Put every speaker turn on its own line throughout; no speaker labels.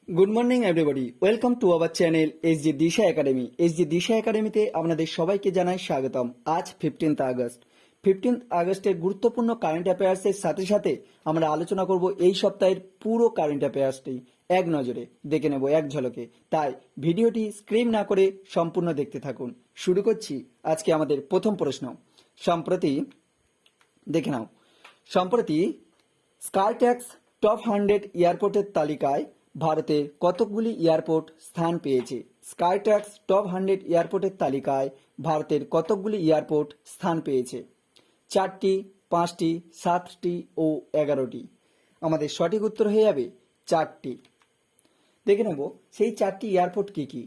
Good morning everybody, welcome to our channel SG Disha academy. SG Disha একাডেমিতে আপনাদের সবাইকে জানাই স্বাগতম। আজ 15 আগস্ট। 15 আগস্টের গুরুত্বপূর্ণ কারেন্ট অ্যাফেয়ার্সের সাথে সাথে আমরা আলোচনা করব এই সপ্তাহের পুরো কারেন্ট অ্যাফেয়ার্সটি এক নজরে দেখে নেব, এক ঝলকে। তাই ভিডিওটি স্ক্রিপ না করে সম্পূর্ণ দেখতে থাকুন। শুরু করছি আজকে আমাদের প্রথম প্রশ্ন। সম্প্রতি স্কাইট্যাক্স টপ 100 এয়ারপোর্টের তালিকায় ভারতের কতকগুলি এয়ারপোর্ট স্থান পেয়েছে? স্কাইট্যাক্স টপ 100 এয়ারপোর্টের তালিকায় ভারতের কতকগুলি এয়ারপোর্ট স্থান পেয়েছে? 4টি, 5টি, 7টি ও 11টি। আমাদের সঠিক উত্তর হয়ে যাবে 4টি। দেখে নেব সেই 4টি এয়ারপোর্ট কি কি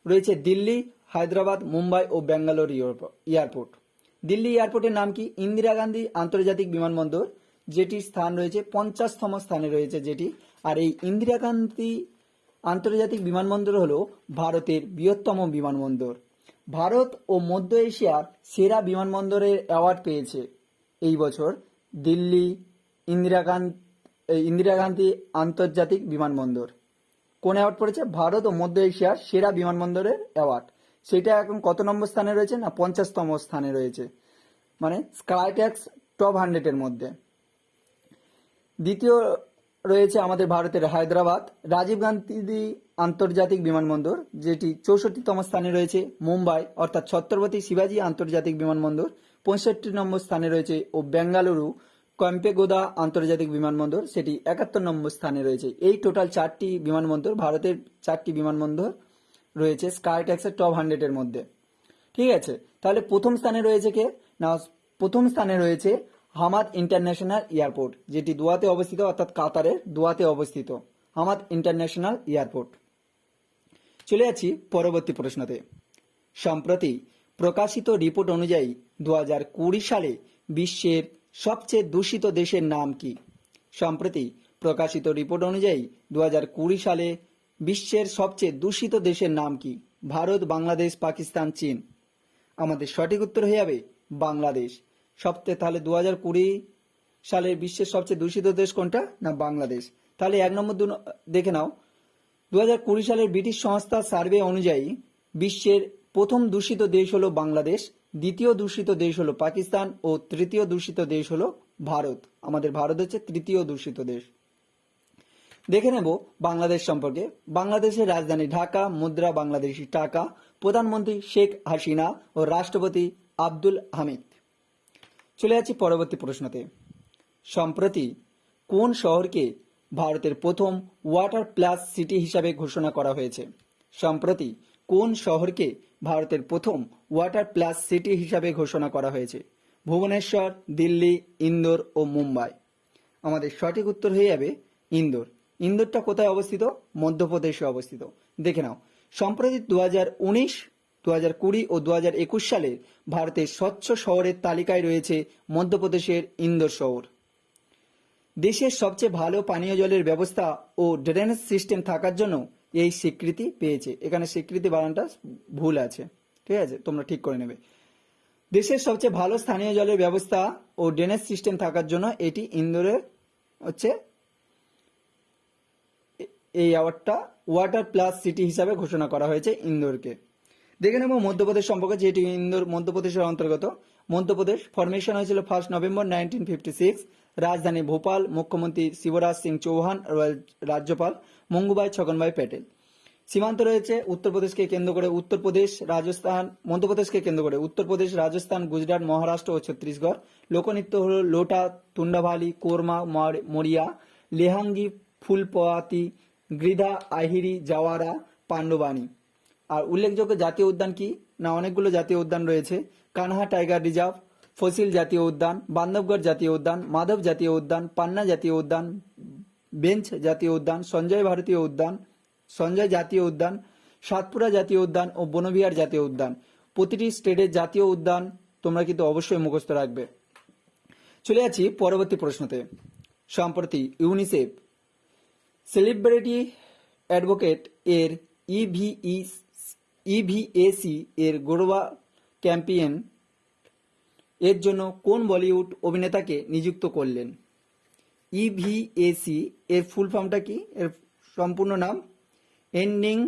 রয়েছে। দিল্লি, হায়দ্রাবাদ, মুম্বাই ও ব্যাঙ্গালোর এয়ারপোর্ট। দিল্লি এয়ারপোর্টের নাম কি? ইন্দিরা গান্ধী আন্তর্জাতিক বিমানবন্দর, যেটির স্থান রয়েছে 50তম স্থানে রয়েছে যেটি। আর এই ইন্দিরা গান্ধী আন্তর্জাতিক বিমানবন্দর হলো ভারতের বৃহত্তম বিমানবন্দর। ভারত ও মধ্য এশিয়ার সেরা বিমানবন্দরের অ্যাওয়ার্ড পেয়েছে এই বছর দিল্লি ইন্দিরা গান্ধী আন্তর্জাতিক বিমানবন্দর। কোন অ্যাওয়ার্ড পড়েছে? ভারত ও মধ্য এশিয়ার সেরা বিমানবন্দরের অ্যাওয়ার্ড। সেটা এখন কত নম্বর স্থানে রয়েছে? না 50তম স্থানে রয়েছে, মানে স্কাইট্যাক্স টপ 100-এর মধ্যে। দ্বিতীয় রয়েছে আমাদের ভারতের হায়দ্রাবাদ রাজীব গান্ধী আন্তর্জাতিক বিমানবন্দর, যেটি 64তম স্থানে রয়েছে। মুম্বাই অর্থাৎ ছত্রপতি শিবাজী আন্তর্জাতিক বিমানবন্দর 65 নম্বর স্থানে রয়েছে। ও বেঙ্গালুরু কেম্পেগৌদা আন্তর্জাতিক বিমানবন্দর, সেটি 71 নম্বর স্থানে রয়েছে। এই টোটাল 4টি বিমানবন্দর, ভারতের 4টি বিমানবন্দর রয়েছে স্কাইট্যাক্সের টপ 100-এর মধ্যে। ঠিক আছে, তাহলে প্রথম স্থানে রয়েছে কে? না, প্রথম স্থানে রয়েছে হামাদ ইন্টারন্যাশনাল এয়ারপোর্ট, যেটি দোয়াতে অবস্থিত, অর্থাৎ কাতারের দোয়াতে অবস্থিত হামাদ ইন্টারন্যাশনাল এয়ারপোর্ট। চলে যাচ্ছি পরবর্তী প্রশ্নতে। সম্প্রতি প্রকাশিত রিপোর্ট অনুযায়ী 2020 সালে বিশ্বের সবচেয়ে দূষিত দেশের নাম কি? সম্প্রতি প্রকাশিত রিপোর্ট অনুযায়ী 2020 সালে বিশ্বের সবচেয়ে দূষিত দেশের নাম কি? ভারত, বাংলাদেশ, পাকিস্তান, চীন। আমাদের সঠিক উত্তর হয়ে যাবে বাংলাদেশ। তাহলে 2020 সালের বিশ্বের সবচেয়ে দূষিত দেশ কোনটা? না বাংলাদেশ। তাহলে 1 নম্বর দেখে নাও। 2020 সালের ব্রিটিশ সংস্থা সার্ভে অনুযায়ী বিশ্বের প্রথম দূষিত দেশ হলো বাংলাদেশ, দ্বিতীয় দূষিত দেশ হলো পাকিস্তান ও তৃতীয় দূষিত দেশ হলো ভারত। আমাদের ভারত হচ্ছে তৃতীয় দূষিত দেশ। দেখে নেব বাংলাদেশ সম্পর্কে। বাংলাদেশের রাজধানী ঢাকা, মুদ্রা বাংলাদেশি টাকা, প্রধানমন্ত্রী শেখ হাসিনা ও রাষ্ট্রপতি আব্দুল হামিদ। চলে যাচ্ছি পরবর্তী প্রশ্নতে। সম্প্রতি কোন শহরকে ভারতের প্রথম ওয়াটার প্লাস সিটি হিসাবে ঘোষণা করা হয়েছে? সম্প্রতি কোন শহরকে ভারতের প্রথম ওয়াটার প্লাস সিটি হিসাবে ঘোষণা করা হয়েছে? ভুবনেশ্বর, দিল্লি, ইন্দোর ও মুম্বাই। আমাদের সঠিক উত্তর হয়ে যাবে ইন্দোর। ইন্দোরটা কোথায় অবস্থিত? মধ্যপ্রদেশে অবস্থিত। দেখে নাও, সম্প্রতি 2019, 2020 ও 2021 সালে ভারতের স্বচ্ছ শহরের তালিকায় রয়েছে মধ্যপ্রদেশের ইন্দোর শহর। দেশের সবচেয়ে ভালো পানীয় জলের ব্যবস্থা ও ড্রেনেজ সিস্টেম থাকার জন্য এই স্বীকৃতি পেয়েছে। এখানে স্বীকৃতি বানানটা ভুল আছে, ঠিক আছে, তোমরা ঠিক করে নেবে। দেশের সবচেয়ে ভালো স্থানীয় জলের ব্যবস্থা ও ড্রেনেজ সিস্টেম থাকার জন্য এটি ইন্দোরে হচ্ছে এই অ্যাওয়ার্ডটা ওয়াটার প্লাস সিটি হিসাবে ঘোষণা করা হয়েছে ইন্দোরকে। দেখে নেব মধ্যপ্রদেশ সম্পর্কে, যেটি ইন্দোর মধ্যপ্রদেশের অন্তর্গত। মধ্যপ্রদেশ ফরমেশন হয়েছিল 1 নভেম্বর 1956। রাজধানী ভোপাল, মুখ্যমন্ত্রী শিবরাজ সিং চৌহান, রাজ্যপাল মঙ্গুভাই ছগনভাই প্যাটেল। সীমান্ত রয়েছে উত্তরপ্রদেশকে কেন্দ্র করে মধ্যপ্রদেশকে কেন্দ্র করে উত্তরপ্রদেশ, রাজস্থান, গুজরাট, মহারাষ্ট্র ও ছত্তিশগড়। লোকনৃত্য হল লোটা, তুন্ডাভালি, কোরমা, মরিয়া, লেহাঙ্গি, ফুলপোয়াতি, গৃধা, আহিরি, জাওয়ারা, পাণ্ডবানী। আর উল্লেখযোগ্য জাতীয় উদ্যান কি? না, অনেকগুলো জাতীয় উদ্যান রয়েছে। কানহা টাইগার রিজার্ভ, ফসিল জাতীয় উদ্যান, বান্ধবগড় জাতীয় উদ্যান, মাধব জাতীয় উদ্যান, পান্না জাতীয় উদ্যান, বেঞ্চ জাতীয় উদ্যান, সঞ্জয় জাতীয় উদ্যান, সাতপুরা জাতীয় উদ্যান ও বনবিহার জাতীয় উদ্যান। প্রতিটি স্টেটের জাতীয় উদ্যান তোমরা কিন্তু অবশ্যই মুখস্থ রাখবে। চলে যাচ্ছি পরবর্তী প্রশ্নতে। সম্প্রতি ইউনিসেফ সেলিব্রিটি অ্যাডভোকেট এর ইভিএসি এর গৌরবা ক্যাম্পেইন এর জন্য কোন বলিউড অভিনেতাকে নিযুক্ত করলেন? ইভিএসি এর ফুল ফর্মটা কি? এর সম্পূর্ণ নাম এন্ডিং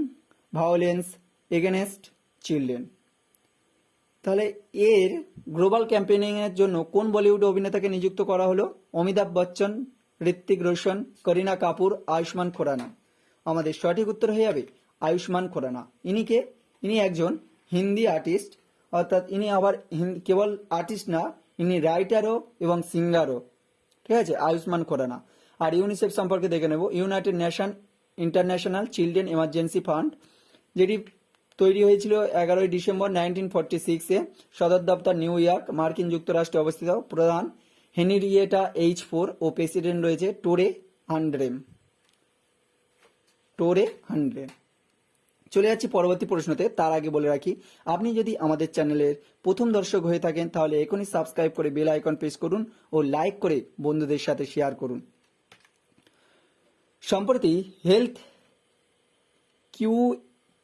ভায়োলেন্স এগেনস্ট চিলড্রেন। তাহলে এর গ্লোবাল ক্যাম্পেইনিং এর জন্য কোন বলিউড অভিনেতাকে নিযুক্ত করা হলো? অমিতাভ বচ্চন, ঋত্বিক রোশন, করিনা কাপুর, আয়ুষ্মান খুরানা। আমাদের সঠিক উত্তর হয়ে যাবে আয়ুষ্মান খুরানা। ইনি একজন হিন্দি আর্টিস্ট, অর্থাৎ ইনি আবার কেবল আর্টিস্ট না, ইনি রাইটারও এবং সিঙ্গারও। ঠিক আছে, আয়ুষ্মান খুরানা। আর ইউনিসেফ সম্পর্কে দেখে নেব। United nation international children emergency fund, যেটি তৈরি হয়েছিল 11ই ডিসেম্বর 1946-এ। সদর দপ্তর নিউ ইয়র্ক, মার্কিন যুক্তরাষ্ট্রে অবস্থিত। প্রধান হেনরিয়েটা H4 ও প্রেসিডেন্ট রয়েছে টোরে হান্ড্রেম। চলে যাচ্ছি পরবর্তী প্রশ্নতে। তার আগে বলে রাখি, আপনি যদি আমাদের চ্যানেলের প্রথম দর্শক হয়ে থাকেন তাহলে এখনই সাবস্ক্রাইব করে বেল আইকন প্রেস করুন ও লাইক করে বন্ধুদের সাথে শেয়ার করুন। সম্প্রতি হেলথ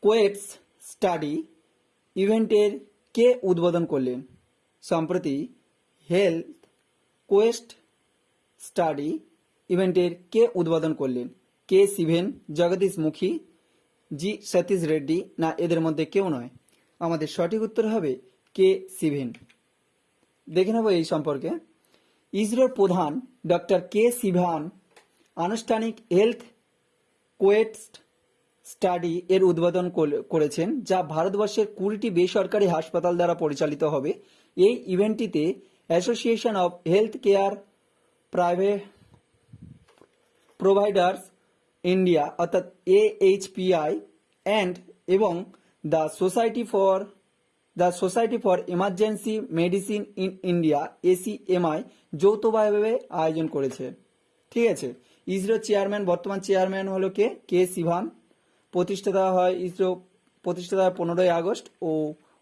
কোয়েটস স্টাডি ইভেন্টের কে উদ্বোধন করলেন? সম্প্রতি হেলথ কোয়েস্ট স্টাডি ইভেন্টের কে উদ্বোধন করলেন? কে সিভেন, জগদীশ মুখী, জি সতীশ রেড্ডি, না এদের মধ্যে কেউ নয়? আমাদের সঠিক উত্তর হবে কে সিভেন। দেখে নেব এই সম্পর্কে। ইসরোর প্রধান ডক্টর কে সিভান আনুষ্ঠানিক হেলথ কোয়েস্ট স্টাডি এর উদ্বোধন করেছেন, যা ভারতবর্ষের 20টি বেসরকারি হাসপাতাল দ্বারা পরিচালিত হবে। এই ইভেন্টটিতে association of health care private providers India অর্থাৎ AHPI এবং the society for emergency medicine in India ACMI যৌথভাবে আয়োজন করেছে। ঠিক আছে, ইসরো বর্তমান চেয়ারম্যান হলো কে সিভান। প্রতিষ্ঠাতা হয় 15ই আগস্ট ও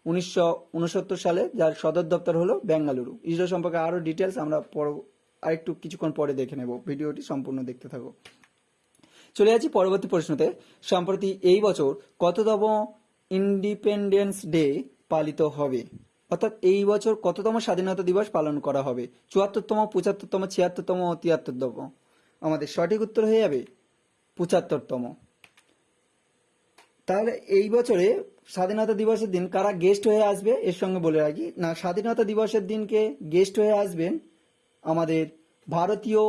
1969 সালে, যার সদর দপ্তর হলো বেঙ্গালুরু। ইসরো সম্পর্কে আরো ডিটেলস আমরা আরেকটু কিছুক্ষণ পরে দেখে নেব। ভিডিওটি সম্পূর্ণ দেখতে থাকো। চলে যাচ্ছি পরবর্তী প্রশ্নতে। সম্প্রতি এই বছর কততম ইন্ডিপেন্ডেন্স ডে পালিত হবে? অর্থাৎ এই বছর কততম স্বাধীনতা দিবস পালন করা হবে? 74তম, 75তম, 76তম ও 73তম? আমাদের সঠিক উত্তর হয়ে যাবে 75তম। তাহলে এই বছরে স্বাধীনতা দিবসের দিন কারা গেস্ট হয়ে আসবে এর সঙ্গে বলে রাখি। না, স্বাধীনতা দিবসের দিনকে গেস্ট হয়ে আসবেন আমাদের ভারতীয়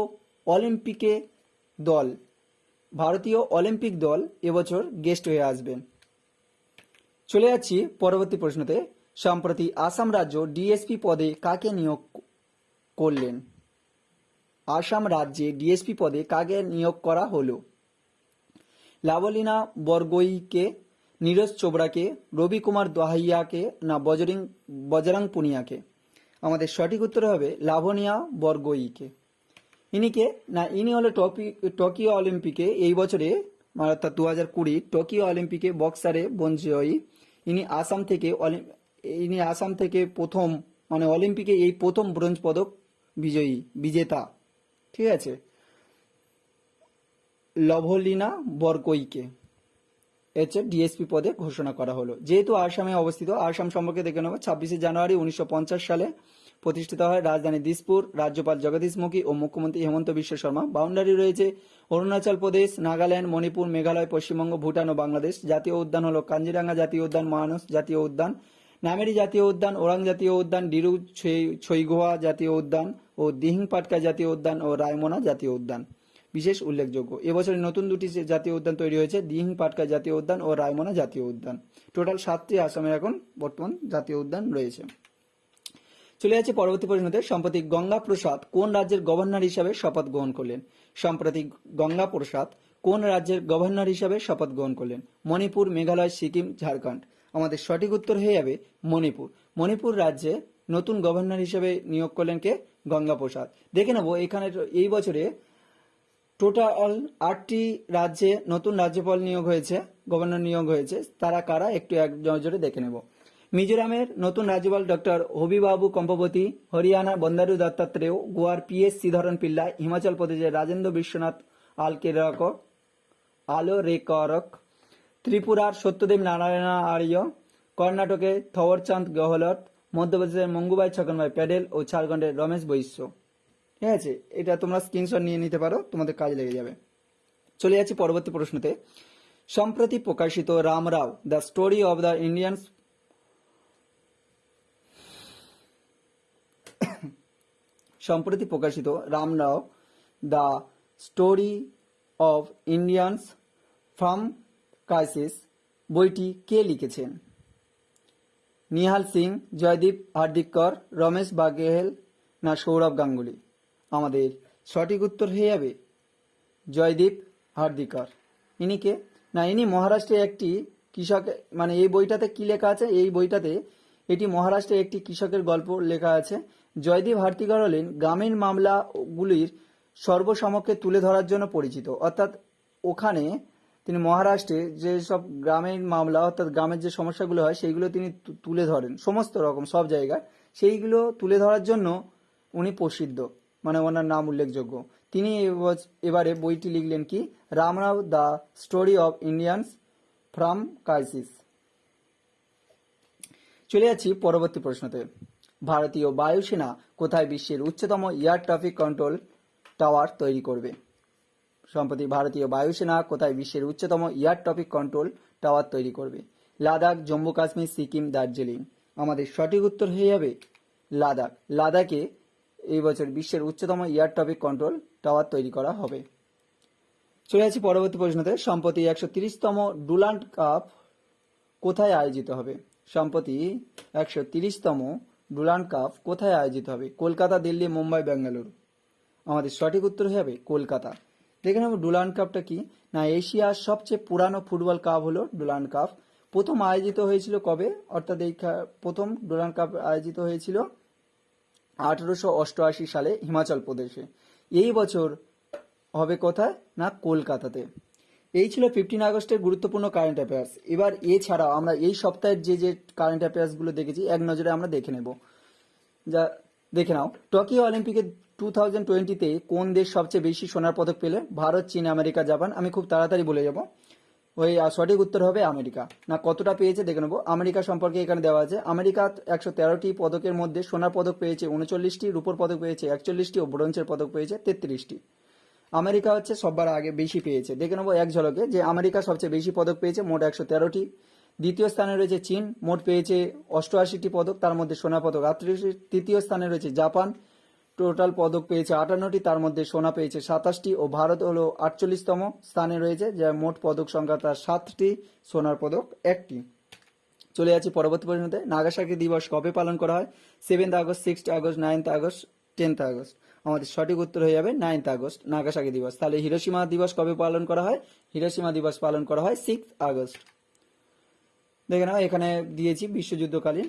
অলিম্পিক দল এবছর গেস্ট হয়ে আসবেন। চলে যাচ্ছি পরবর্তী প্রশ্নতে। সম্প্রতি আসাম রাজ্য ডিএসপি পদে কাকে নিয়োগ করলেন? আসাম রাজ্যে ডিএসপি পদে কাকে নিয়োগ করা হলো? লাভলিনা বরগোইকে, নীরজ চোপড়াকে, রবি কুমার দহাইয়াকে, না বজরং পুনিয়াকে? আমাদের সঠিক উত্তর হবে লাভনিয়া বরগোইকে। ইনি হলো টোকিও অলিম্পিকে এই বছরে অর্থাৎ 2020 টোকিও অলিম্পিকে বক্সারে ব্রোঞ্জজয়ী। ইনি আসাম থেকে প্রথম অলিম্পিকে এই প্রথম ব্রোঞ্জ পদক বিজেতা। ঠিক আছে, লভলিনা বরগোইকে ডিএসপি পদে ঘোষণা করা হলো। যেহেতু আসামে অবস্থিত, আসাম সম্পর্কে দেখে নেব। 26শে জানুয়ারি 1950 সালে প্রতিষ্ঠিত হয়। রাজধানী দিসপুর। রাজ্যপাল জগদীশ মুখী ও মুখ্যমন্ত্রী হেমন্ত বিশ্ব শর্মা। বাউন্ডারি রয়েছে অরুণাচল প্রদেশ, নাগাল্যান্ড, মণিপুর, মেঘালয়, পশ্চিমবঙ্গ, ভুটান ও বাংলাদেশ। জাতীয় উদ্যান হলো কাঞ্জিরাঙ্গা জাতীয় উদ্যান, মানস জাতীয় উদ্যান, নামেরি জাতীয় উদ্যান, ওরাং জাতীয় উদ্যান, ডিরু ছৈগোয়া জাতীয় উদ্যান ও দিহিং পাটকা জাতীয় উদ্যান ও রায়মনা জাতীয় উদ্যান বিশেষ উল্লেখযোগ্য। এবছরে নতুন দুটি জাতীয় উদ্যান তৈরি হয়েছে, দিহিং পাটকা জাতীয় উদ্যান ও রায়মনা জাতীয় উদ্যান। টোটাল 7টি আসামের এখন বর্তমান জাতীয় উদ্যান রয়েছে। চলে যাচ্ছে পরবর্তী প্রশ্নতে। সম্প্রতি গঙ্গা প্রসাদ কোন রাজ্যের গভর্নর হিসাবে শপথ গ্রহণ করলেন? সম্প্রতি গঙ্গা প্রসাদ কোন রাজ্যের গভর্নর হিসাবে শপথ গ্রহণ করলেন? মণিপুর, মেঘালয়, সিকিম, ঝাড়খণ্ড? আমাদের সঠিক উত্তর হয়ে যাবে মণিপুর রাজ্যে নতুন গভর্নর হিসেবে নিয়োগ করলেন কে? গঙ্গা প্রসাদ। দেখে নেব এখানে এই বছরে টোটাল 8টি রাজ্যে নতুন রাজ্যপাল নিয়োগ হয়েছে, গভর্নর নিয়োগ হয়েছে। তারা কারা একটু এক নজরে দেখে নেব। মিজোরামের নতুন রাজ্যপাল ডক্টর হবিবাবু কম্পবতী, হরিয়ানার বন্দারু দত্তাত্রেয়, গোয়ার PS শ্রীধরন পিল্লাই, হিমাচল প্রদেশের রাজেন্দ্র বিশ্বনাথ আলোরেকরক, ত্রিপুরার সত্যদেব নারায়ণ আর্য, কর্ণাটকে থওয়ারচাঁদ গেহলট, মধ্যপ্রদেশের মঙ্গুবাই ছগনভাই প্যাটেল ও ঝাড়খণ্ডের রমেশ বৈশ্য। ঠিক আছে, এটা তোমরা স্ক্রিনশট নিয়ে নিতে পারো, তোমাদের কাজে লেগে যাবে। চলে যাচ্ছি পরবর্তী প্রশ্নতে। সম্প্রতি প্রকাশিত Ramrao the story of the Indians সম্প্রতি প্রকাশিত Ramrao the story of Indians from crisis বইটি কে লিখেছেন? নিহাল সিং, জয়দীপ হার্দিকর, রমেশ বাঘেল না সৌরভ গাঙ্গুলি? আমাদের সঠিক উত্তর হয়ে যাবে জয়দীপ হার্দিকর। ইনি কে? না, ইনি মহারাষ্ট্রে একটি কৃষক, মানে এই বইটাতে কি লেখা আছে, এই বইটাতে এটি মহারাষ্ট্রে একটি কৃষকের গল্প লেখা আছে। জয়দীপ হার্দিকর হলেন গ্রামীণ মামলাগুলির সর্বসমক্ষে তুলে ধরার জন্য পরিচিত, অর্থাৎ ওখানে তিনি মহারাষ্ট্রে যে সব গ্রামের মামলা, অর্থাৎ গ্রামের যে সমস্যাগুলো হয় সেইগুলো তিনি তুলে ধরেন সমস্ত রকম সব জায়গায়, সেইগুলো তুলে ধরার জন্য উনি প্রসিদ্ধ, মানে ওনার নাম উল্লেখযোগ্য। তিনি এবারে বইটি লিখলেন কি? Ramrao the story of Indians from crisis. চলে যাচ্ছি পরবর্তী প্রশ্নতে। ভারতীয় বায়ুসেনা কোথায় বিশ্বের উচ্চতম এয়ার ট্রাফিক কন্ট্রোল টাওয়ার তৈরি করবে? সম্প্রতি ভারতীয় বায়ুসেনা কোথায় বিশ্বের উচ্চতম এয়ার ট্রাফিক কন্ট্রোল টাওয়ার তৈরি করবে? লাদাখ, জম্মু কাশ্মীর, সিকিম, দার্জিলিং? আমাদের সঠিক উত্তর হয়ে যাবে লাদাখ। লাদাখে এই বছর বিশ্বের উচ্চতম এয়ার ট্রাফিক কন্ট্রোল টাওয়ার তৈরি করা হবে। চলে যাচ্ছি পরবর্তী প্রশ্নতে। সম্প্রতি 130তম ডুরান্ড কাপ কোথায় আয়োজিত হবে? সম্প্রতি 130তম ডুরান্ড কাপ কোথায় আয়োজিত হবে? কলকাতা, দিল্লি, মুম্বাই, বেঙ্গালুরু? আমাদের সঠিক উত্তর হয়ে যাবে কলকাতা। দেখে নেব ডুরান্ড কাপটা কি। না, এশিয়ার সবচেয়ে পুরানো ফুটবল কাপ হলো ডুরান্ড কাপ। প্রথম আয়োজিত হয়েছিল কবে? অর্থাৎ এই প্রথম ডুরান্ড কাপ আয়োজিত হয়েছিল 1888 সালে হিমাচল প্রদেশে। এই বছর হবে কোথায়? না, কলকাতাতে। এই ছিল 15 আগস্টের গুরুত্বপূর্ণ কারেন্ট অ্যাফেয়ার্স। এবার এছাড়াও আমরা এই সপ্তাহের যে যে কারেন্ট অ্যাফেয়ার্সগুলো দেখেছি এক নজরে আমরা দেখে নেব। যা দেখে নাও, টোকিও অলিম্পিকে 2020-তে কোন দেশ সবচেয়ে বেশি সোনার পদক পেলে? ভারত, চীন, আমেরিকা, জাপান? আমি খুব তাড়াতাড়ি বলে যাব। ওই সঠিক উত্তর হবে আমেরিকা। না, কতটা পেয়েছে দেখে নেবো। আমেরিকা সম্পর্কে এখানে দেওয়া আছে। আমেরিকা 113টি পদকের মধ্যে সোনার পদক পেয়েছে 39টি, রূপোর পদক পেয়েছে 41টি ও ব্রোঞ্জের পদক পেয়েছে 33টি। আমেরিকা হচ্ছে সবার আগে বেশি পেয়েছে। দেখে নেবো এক ঝলকে যে আমেরিকা সবচেয়ে বেশি পদক পেয়েছে, মোট 113টি। দ্বিতীয় স্থানে রয়েছে চীন, মোট পেয়েছে 88টি পদক, তার মধ্যে সোনা পদক 38টি। তৃতীয় স্থানে রয়েছে জাপান, টোটাল পদক পেয়েছে 58টি, তার মধ্যে সোনা পেয়েছে 27টি। ও ভারত হলো 48তম স্থানে রয়েছে, যার মোট পদক সংখ্যা তার 7টি, সোনার পদক 1টি। চলে যাচ্ছি পরবর্তী প্রশ্নতে। নাগাসাকি দিবস কবে পালন করা হয়? 7 আগস্ট, 6 আগস্ট, 9 আগস্ট, 10 আগস্ট? আমাদের সঠিক উত্তর হয়ে যাবে 9 আগস্ট, নাগাসাকি দিবস। তাহলে হিরোশিমা দিবস কবে পালন করা হয়? হিরোশিমা দিবস পালন করা হয় 6 আগস্ট। দেখে নাও, এখানে দিয়েছি বিশ্বযুদ্ধকালীন।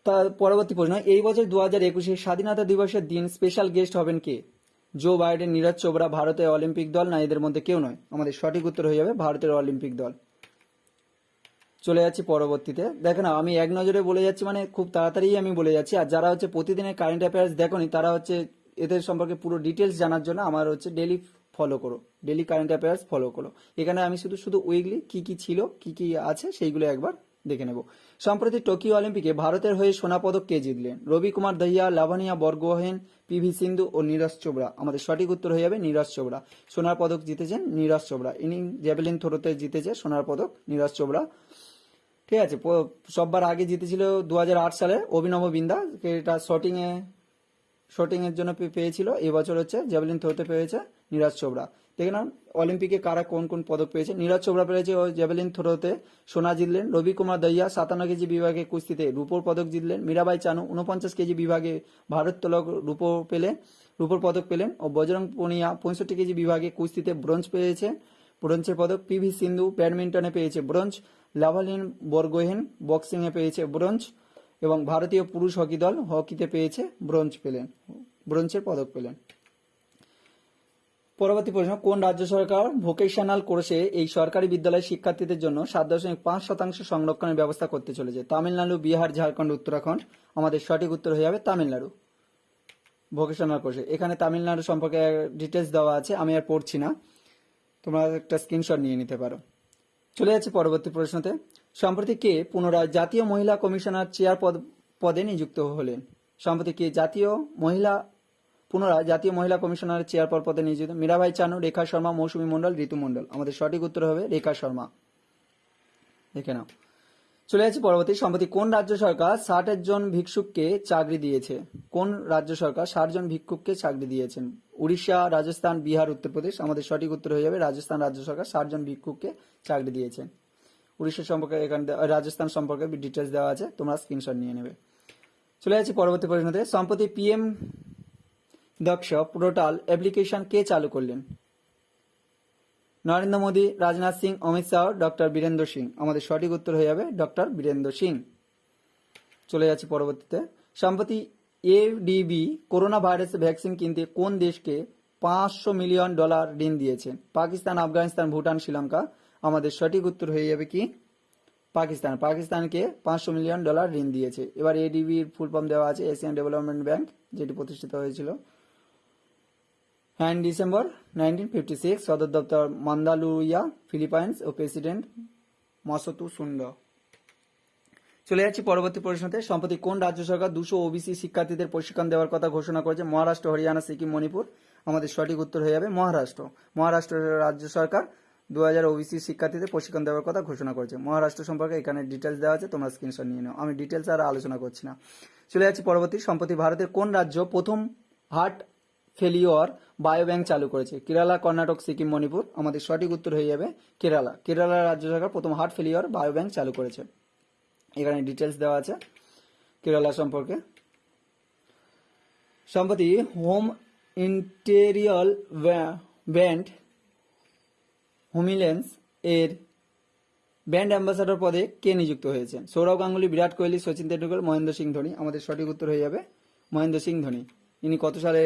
তার পরবর্তী প্রশ্ন, এই বছর 2021 স্বাধীনতা দিবসের দিন স্পেশাল গেস্ট হবেন কে? জো বাইডেন, নীরজ চোপড়া, ভারতের অলিম্পিক দল? না, এদের মধ্যে কেউ নয়। আমাদের সঠিক উত্তর হয়ে যাবে ভারতের অলিম্পিক দল। চলে যাচ্ছি পরবর্তীতে। দেখো না, আমি এক নজরে বলে যাচ্ছি, মানে খুব তাড়াতাড়ি আমি বলে যাচ্ছি। আর যারা হচ্ছে প্রতিদিনের কারেন্ট অ্যাফেয়ার্স দেখোনি তারা হচ্ছে এদের সম্পর্কে পুরো ডিটেলস জানার জন্য আমার হচ্ছে ডেলি ফলো করো, ডেলি কারেন্ট অ্যাফেয়ার্স ফলো করো। এখানে আমি শুধু শুধু উইকলি কি কি ছিল, কি কি আছে সেইগুলো একবার দেখে নেব। সম্প্রতি টোকিও অলিম্পিকে ভারতের হয়ে সোনা পদক কে জিতলেন? রবি কুমার দহিয়া, লাভানিয়া বরগোহেন, পিভি সিন্ধু ও নীরজ চোপড়া? আমাদের সঠিক উত্তর হয়ে যাবে নীরজ চোপড়া। সোনার পদক জিতেছেন নীরজ চোপড়া। ইনি জ্যাভেলিন থ্রোতে জিতেছে সোনার পদক নীরজ চোপড়া। ঠিক আছে। সববার আগে জিতেছিল 2008 সালে অভিনব বিন্দা, এটা শটিং এর জন্য পেয়েছিল। এবছর হচ্ছে জ্যাভেলিন থ্রোতে পেয়েছে নীরজ চোপড়া। দেখে নাও অলিম্পিকে কারা কোন কোন পদক পেয়েছে। নীরজ চোপড়া পেয়েছে ও জ্যাভেলিন থ্রোতে সোনা জিতলেন। রবি কুমার দহিয়া 57 কেজি বিভাগে কুস্তিতে রূপোর পদক জিতলেন। মীরাবাই চানু 49 কেজি বিভাগে ভারোত্তোলক রূপোর পদক পেলেন। ও বজরং পুনিয়া 65 কেজি বিভাগে কুস্তিতে ব্রোঞ্জের পদক। পিভি সিন্ধু ব্যাডমিন্টনে পেয়েছে ব্রোঞ্জ। লাভালিন বরগোহেন বক্সিং এ পেয়েছে ব্রোঞ্জ। এবং ভারতীয় পুরুষ হকি দল হকিতে পেয়েছে ব্রোঞ্জের পদক পেলেন। পরবর্তী প্রশ্ন, কোন রাজ্য সরকার ভোকেশনাল কোর্সে এই সরকারি বিদ্যালয়ের শিক্ষার্থীদের জন্য 7.5% সংরক্ষণের ব্যবস্থা করতে চলেছে? তামিলনাড়ু, বিহার, ঝাড়খণ্ড, উত্তরাখণ্ড? আমাদের সঠিক উত্তর হয়ে যাবে তামিলনাড়ু। ভোকেশনাল কোর্সে এখানে তামিলনাড়ু সম্পর্কে ডিটেলস দেওয়া আছে, আমি আর পড়ছি না, তোমরা একটা স্ক্রিনশট নিয়ে নিতে পারো। চলে যাচ্ছে পরবর্তী প্রশ্নতে। সম্প্রতি কে পুনরায় জাতীয় মহিলা কমিশনার চেয়ার পদে নিযুক্ত হলেন? সম্প্রতি কে জাতীয় মহিলা পুনরায় জাতীয় মহিলা কমিশনারের চেয়ারপার পদে নিয়োজিত? মীরাবাই চানু, রেখা শর্মা, মৌসুমী মণ্ডল, ঋতু মণ্ডল। আমাদের সঠিক উত্তর হবে রেখা শর্মা। দেখে নাও। চলে যাচ্ছি পরবর্তী। সম্প্রতি কোন রাজ্য সরকার 60 জন ভিক্ষুককে চাকরি দিয়েছে? কোন রাজ্য সরকার 60 জন ভিক্ষুককে চাকরি দিয়েছেন? উড়িষ্যা, রাজস্থান, বিহার, উত্তরপ্রদেশ। আমাদের সঠিক উত্তর হয়ে যাবে রাজস্থান রাজ্য সরকার 60 জন ভিক্ষুককে চাকরি দিয়েছেন। উড়িষ্যা সম্পর্কে এখানে রাজস্থান সম্পর্কে ডিটেলস দেওয়া আছে, তোমরা স্ক্রিনশট নিয়ে নেবে। চলে যাচ্ছি পরবর্তী প্রশ্নতে। সম্প্রতি পিএম দক্ষ পোর্টাল অ্যাপ্লিকেশন কে চালু করলেন? নরেন্দ্র মোদী, রাজনাথ সিং, অমিত শাহ, ডক্টর বীরেন্দ্র সিং। আমাদের সঠিক উত্তর হয়ে যাবে ডক্টর বীরেন্দ্র সিং। চলে যাচ্ছি পরবর্তীতে। সম্প্রতি এডিবি করোনা ভাইরাস ভ্যাকসিন কিনতে কোন দেশকে $500 মিলিয়ন ঋণ দিয়েছে? পাকিস্তান, আফগানিস্তান, ভুটান, শ্রীলঙ্কা। আমাদের সঠিক উত্তর হয়ে যাবে কি পাকিস্তান। পাকিস্তানকে $500 মিলিয়ন ঋণ দিয়েছে। এবার এডিবির ফুল ফর্ম দেওয়া আছে, এশিয়ান ডেভেলপমেন্ট ব্যাংক, যেটি প্রতিষ্ঠিত হয়েছিল ডিসেম্বর 1956। সদর দপ্তর মান্দালুইয়া, ফিলিপাইন্স ও প্রেসিডেন্ট মাসুতু সুন্দ। চলে যাচ্ছি পরবর্তী প্রশ্নতে। সম্প্রতি কোন রাজ্য সরকার 200 ওবিসি শিক্ষার্থীদের প্রশিক্ষণ দেওয়ার কথা ঘোষণা করেছে? মহারাষ্ট্র, হরিয়ানা, সিকিম, মণিপুর। আমাদের সঠিক উত্তর হয়ে যাবে মহারাষ্ট্র। মহারাষ্ট্র রাজ্য সরকার 2000 ওবিসি শিক্ষার্থীদের প্রশিক্ষণ দেওয়ার কথা ঘোষণা করেছে। মহারাষ্ট্র সম্পর্কে এখানে ডিটেলস দেওয়া আছে, তোমরা স্ক্রিনশট নিয়ে নাও। আমি ডিটেলস আর আলোচনা করছি না। চলে যাচ্ছি পরবর্তী। সম্প্রতি ভারতের কোন রাজ্য প্রথম হার্ট ফেলিওর বায়োব্যাংক চালু করেছে? কেরালা, কর্ণাটক, সিকিম, মণিপুর। আমাদের সঠিক উত্তর হয়ে যাবে কেরালা। কেরালা রাজ্য সরকার প্রথম হার্ট ফেলিওর বায়োব্যাংক চালু করেছে। এখানে ডিটেলস দেওয়া আছে কেরালা সম্পর্কে। সম্প্রতি হোম ইন্টেরিয়র ব্যান্ড হোমিলেন্স এর ব্র্যান্ড অ্যাম্বাসাডর পদে কে নিযুক্ত হয়েছেন? সৌরভ গাঙ্গুলি, বিরাট কোহলি, সচিন তেন্ডুলকর, মহেন্দ্র সিং ধোনি। আমাদের সঠিক উত্তর হয়ে যাবে মহেন্দ্র সিং ধোনি। ইনি কত সালে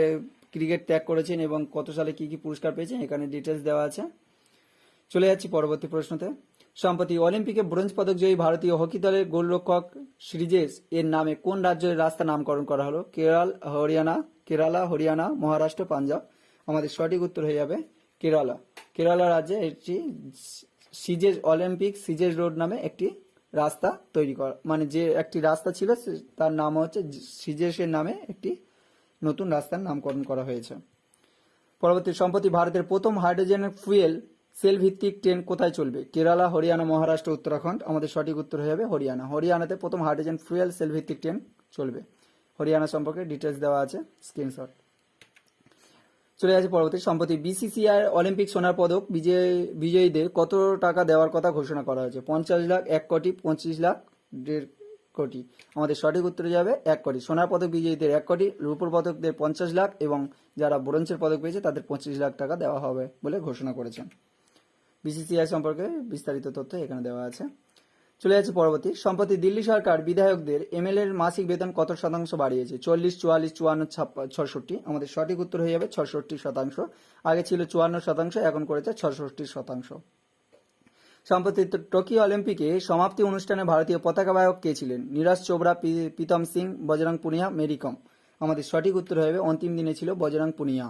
ক্রিকেট ত্যাগ করেছেন এবং কত সালে কি কি পুরস্কার পেয়েছেন এখানে ডিটেলস দেওয়া আছে। চলে যাচ্ছি পরবর্তী প্রশ্নতে। সম্প্রতি অলিম্পিকে ব্রোঞ্জ পদক জয়ী ভারতীয় হকি দলের গোলরক্ষক শ্রীজেশ এর নামে কোন রাজ্যের রাস্তা নামকরণ করা হলো? কেরালা, হরিয়ানা, মহারাষ্ট্র, পাঞ্জাব। আমাদের সঠিক উত্তর হয়ে যাবে কেরালা। কেরালা রাজ্যে একটি অলিম্পিক সিজেস রোড নামে একটি রাস্তা তৈরি করা, মানে যে একটি রাস্তা ছিল তার নাম হচ্ছে সিজেসের নামে একটি নতুন রাস্তার নামকরণ করা হয়েছে। পরবর্তী। সম্প্রতি ভারতের প্রথম হাইড্রোজেন ফুয়েল সেল ভিত্তিক ট্রেন কোথায় চলবে? কেরালা, হরিয়ানা, মহারাষ্ট্র, উত্তরাখণ্ড। আমাদের সঠিক উত্তর হয়ে যাবে হরিয়ানা। হরিয়ানাতে প্রথম হাইড্রোজেন ফুয়েল সেল ভিত্তিক ট্রেন চলবে। হরিয়ানা সম্পর্কে ডিটেলস দেওয়া আছে, স্ক্রিনশট। চলে যাচ্ছে পরবর্তী। সম্প্রতি বিসিসিআই অলিম্পিক সোনার পদক বিজয়ীদের কত টাকা দেওয়ার কথা ঘোষণা করা হয়েছে? 50 লাখ, 1 কোটি, 25 লাখ, 1.5 কোটি। আমাদের সঠিক উত্তরে যাবে 1 কোটি। সোনার পদক বিজয়ীদের 1 কোটি, রূপোর পদকদের 50 লাখ এবং যারা ব্রোঞ্জের পদক পেয়েছে তাদের 25 লাখ টাকা দেওয়া হবে বলে ঘোষণা করেছেন। বিসিসিআই সম্পর্কে বিস্তারিত তথ্য এখানে দেওয়া আছে। চলে যাচ্ছে পরবর্তী। সম্প্রতি দিল্লি সরকার বিধায়কদের এমএলএ এর মাসিক বেতন কত শতাংশ বাড়িয়েছে? 40, 44, 54, 66। আমাদের সঠিক উত্তর হয়ে যাবে 66%। আগে ছিল 54%, এখন করেছে 66%। সম্প্রতি টোকিও অলিম্পিকে সমাপ্তি অনুষ্ঠানে ভারতীয় পতাকা বাহক কে ছিলেন? নীরজ চোপড়া, প্রীতম সিং, বজরং পুনিয়া, মেরি কম। আমাদের সঠিক উত্তর হয়ে যাবে অন্তিম দিনে ছিল বজরং পুনিয়া।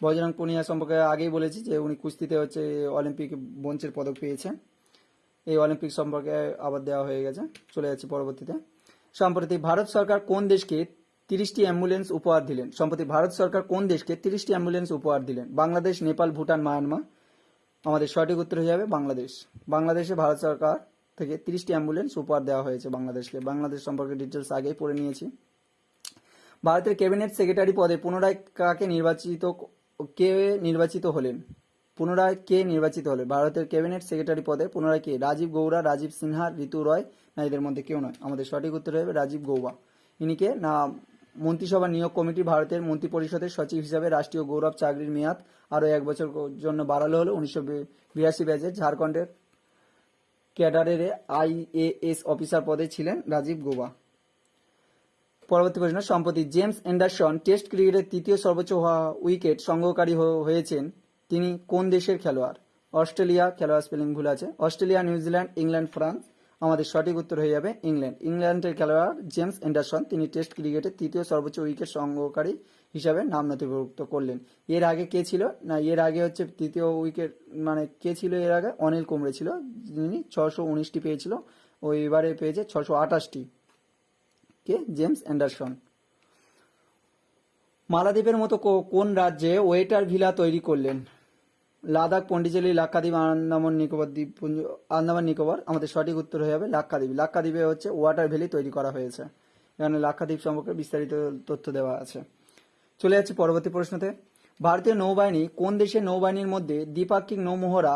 বজরং পুনিয়া সম্পর্কে আগেই বলেছি যে উনি কুস্তিতে হচ্ছে অলিম্পিক ব্রোঞ্জের পদক পেয়েছেন। এই অলিম্পিক সম্পর্কে আবার দেওয়া হয়ে গেছে। চলে যাচ্ছে পরবর্তীতে। সম্প্রতি ভারত সরকার কোন দেশকে 30টি অ্যাম্বুলেন্স উপহার দিলেন? সম্প্রতি ভারত সরকার কোন দেশকে 30টি অ্যাম্বুলেন্স উপহার দিলেন? বাংলাদেশ, নেপাল, ভুটান, মায়ানমার। আমাদের সঠিক উত্তর হয়ে যাবে বাংলাদেশ। বাংলাদেশে ভারত সরকার থেকে 30টি অ্যাম্বুলেন্স উপহার দেওয়া হয়েছে বাংলাদেশকে। বাংলাদেশ সম্পর্কে ডিটেলস আগেই পড়ে নিয়েছি। ভারতের ক্যাবিনেট সেক্রেটারি পদে পুনরায় কে নির্বাচিত হলেন? ভারতের ক্যাবিনেট সেক্রেটারি পদে পুনরায় কে? রাজীব গৌড়া, রাজীব সিনহা, ঋতু রয়, না এদের মধ্যে কেউ নয়। আমাদের সঠিক উত্তর হবে রাজীব গৌবা। ইনিকে না মন্ত্রিসভা নিয়োগ কমিটি ভারতের মন্ত্রী পরিষদের সচিব হিসাবে রাষ্ট্রীয় গৌরব চাকরির মেয়াদ আরও 1 বছর জন্য বাড়ালো হলো। 1982 ব্যাচে ঝাড়খণ্ডের ক্যাডারের IAS অফিসার পদে ছিলেন রাজীব গৌবা। পরবর্তী প্রশ্ন। সম্প্রতি জেমস অ্যান্ডারসন টেস্ট ক্রিকেটের 3য় সর্বোচ্চ উইকেট সংগ্রহকারী হয়েছেন। তিনি কোন দেশের খেলোয়াড়? অস্ট্রেলিয়া, খেলোয়াড় স্পেলিং ভুল আছে, অস্ট্রেলিয়া, নিউজিল্যান্ড, ইংল্যান্ড, ফ্রান্স। আমাদের সঠিক উত্তর হয়ে যাবে ইংল্যান্ড। ইংল্যান্ডের খেলোয়াড় জেমস অ্যান্ডারসন, তিনি টেস্ট ক্রিকেটের 3য় সর্বোচ্চ উইকেট সংগ্রহকারী হিসাবে নাম নথিভুক্ত করলেন। এর আগে কে ছিল? না এর আগে হচ্ছে 3য় উইকেট মানে কে ছিল এর আগে? অনিল কুম্বলে ছিল, যিনি 619টি পেয়েছিল। এবারে পেয়েছে 628টি। কে? James Anderson. মালাদ্বীপের মতো কোন রাজ্যে ওয়েটার ভিলা তৈরি করলেন? লাদাখ, পন্ডিচেরি, লাক্ষাদ্বীপ, আন্দামান নিকোবর দ্বীপপুঞ্জ, আন্দামান নিকোবর। আমাদের সঠিক উত্তর হয়ে যাবে লাক্ষাদ্বীপ। লাক্ষাদ্বীপে হচ্ছে ওয়াটার ভ্যালি তৈরি করা হয়েছে। এখানে লাক্ষাদ্বীপ সম্পর্কে বিস্তারিত তথ্য দেওয়া আছে। চলে যাচ্ছে পরবর্তী প্রশ্নতে। ভারতীয় নৌবাহিনী কোন দেশের নৌবাহিনীর মধ্যে দ্বিপাক্ষিক নৌমহড়া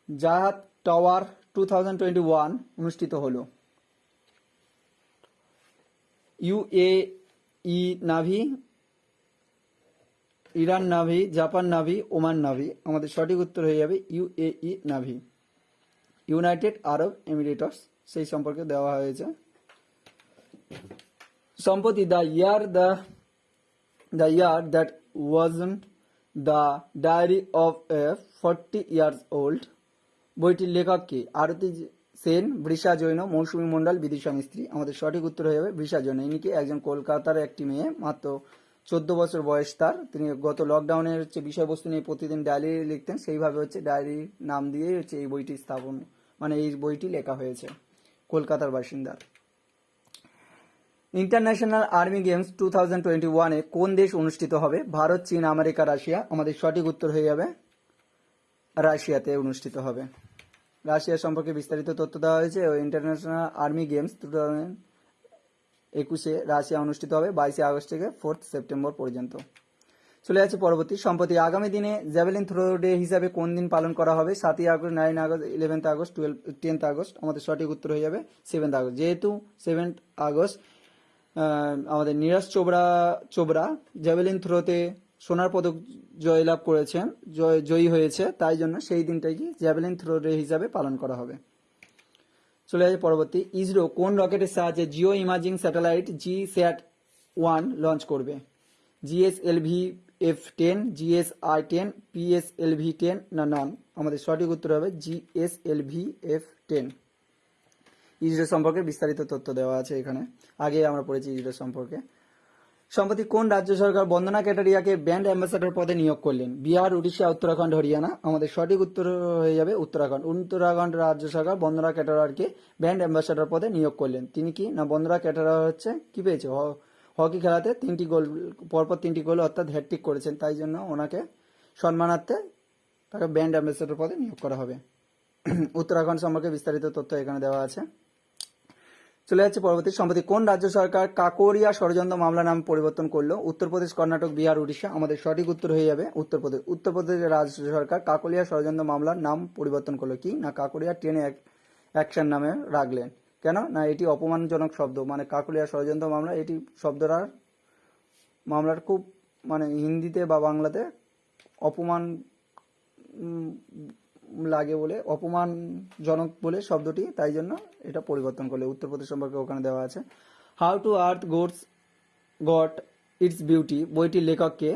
জাহাজ টাওয়ার 2021 অনুষ্ঠিত হলো? ইউএই নাভি, ইরান নাভি, জাপান নাভি, ওমান নাভি। আমাদের সঠিক উত্তর হয়ে যাবে ইউএই নাভি, ইউনাইটেড আরব এমিরেটস, সেই সম্পর্কে দেওয়া হয়েছে। সম্প্রতি the year that wasn't the diary of a 40 years old বইটির লেখক কে? আরতি সেন, বৃষা জৈন, মৌসুমী মণ্ডল, বিদিশা মিস্ত্রি। আমাদের সঠিক উত্তর হয়ে যাবে বৃষা জৈন। ইনি কি একজন কলকাতার একটি মেয়ে, মাত্র 14 বছর বয়স তার। তিনি গত লকডাউনের হচ্ছে বিষয়বস্তু নিয়ে প্রতিদিন ডায়েরি লিখতেন, সেইভাবে হচ্ছে ডায়েরির নাম দিয়ে হচ্ছে এই বইটি স্থাপন, মানে এই বইটি লেখা হয়েছে। কলকাতার বাসিন্দা। ইন্টারন্যাশনাল আর্মি গেমস 2021 কোন দেশ অনুষ্ঠিত হবে? ভারত, চীন, আমেরিকা, রাশিয়া। আমাদের সঠিক উত্তর হয়ে যাবে রাশিয়াতে অনুষ্ঠিত হবে। রাশিয়া সম্পর্কে বিস্তারিত তথ্য দেওয়া হয়েছে। ইন্টারন্যাশনাল আর্মি গেমস 2021 রাশিয়া অনুষ্ঠিত হবে 22 আগস্ট থেকে 4 সেপ্টেম্বর পর্যন্ত। চলে যাচ্ছে পরবর্তী। সম্প্রতি আগামী দিনে জ্যাভেলিন থ্রো ডে হিসাবে কোন দিন পালন করা হবে? 7 আগস্ট, 9 আগস্ট, 11 আগস্ট, 10 আগস্ট। আমাদের সঠিক উত্তর হয়ে যাবে 7 আগস্ট। যেহেতু 7 আগস্ট আমাদের নীরজ চোপড়া জ্যাভেলিন থ্রোতে সোনার পদক জয়লাভ করেছেন, জয়ী হয়েছে, তাই জন্য সেই দিনটাকে জ্যাভেলিন থ্রো ডে হিসাবে পালন করা হবে। চলে যাচ্ছে পরবর্তী। ইসরো কোন রকেটের সাহায্যে Jio imaging satellite GSAT-1 launch করবে? GSLV F10, GSI-10, PSLV-10 না নন? আমাদের সঠিক উত্তর হবে GSLV F10। ইসরো সম্পর্কে বিস্তারিত তথ্য দেওয়া আছে এখানে, আগে আমরা পড়েছি ইসরো সম্পর্কে। সম্প্রতি কোন রাজ্য সরকার বন্দনা ক্যাটারিয়াকে ব্র্যান্ড অ্যাম্বাসাডর পদে নিয়োগ করলেন? বিহার, উড়িষ্যা, উত্তরাখণ্ড, হরিয়ানা। আমাদের সঠিক উত্তর হয়ে যাবে উত্তরাখণ্ড। উত্তরাখণ্ড রাজ্য সরকার বন্দনা ক্যাটারারকে ব্র্যান্ড অ্যাম্বাসাডর পদে নিয়োগ করলেন। তিনি কি না, বন্দনা ক্যাটারার হচ্ছে কি পেয়েছে, হকি খেলাতে 3টি গোল, পরপর 3টি গোল অর্থাৎ হ্যাটট্রিক করেছেন, তাই জন্য ওনাকে সম্মানার্থে তাকে ব্র্যান্ড অ্যাম্বাসাডর পদে নিয়োগ করা হবে। উত্তরাখণ্ড সম্পর্কে বিস্তারিত তথ্য এখানে দেওয়া আছে। চলে যাচ্ছে পরবর্তী। সম্প্রতি কোন রাজ্য সরকার কাকোরিয়া ষড়যন্ত্র মামলা নাম পরিবর্তন করলো? উত্তরপ্রদেশ, কর্ণাটক, বিহার, উড়িষ্যা। আমাদের সঠিক উত্তর হয়ে যাবে উত্তরপ্রদেশ। উত্তরপ্রদেশের রাজ্য সরকার কাকোরিয়া ষড়যন্ত্র মামলার নাম পরিবর্তন করলো কি না, কাকোরিয়া ট্রেন অ্যাকশন নামে রাখলেন। কেন না, এটি অপমানজনক শব্দ, মানে কাকোরিয়া ষড়যন্ত্র মামলা, এটি শব্দটার মামলার খুব মানে হিন্দিতে বা বাংলাতে অপমান লাগে বলে, অপমানজনক বলে শব্দটি, তাই জন্য এটা পরিবর্তন করলে। উত্তরপ্রদেশ সম্পর্কে ওখানে দেওয়া আছে। How to earth goat it's beauty বইটির লেখক কে?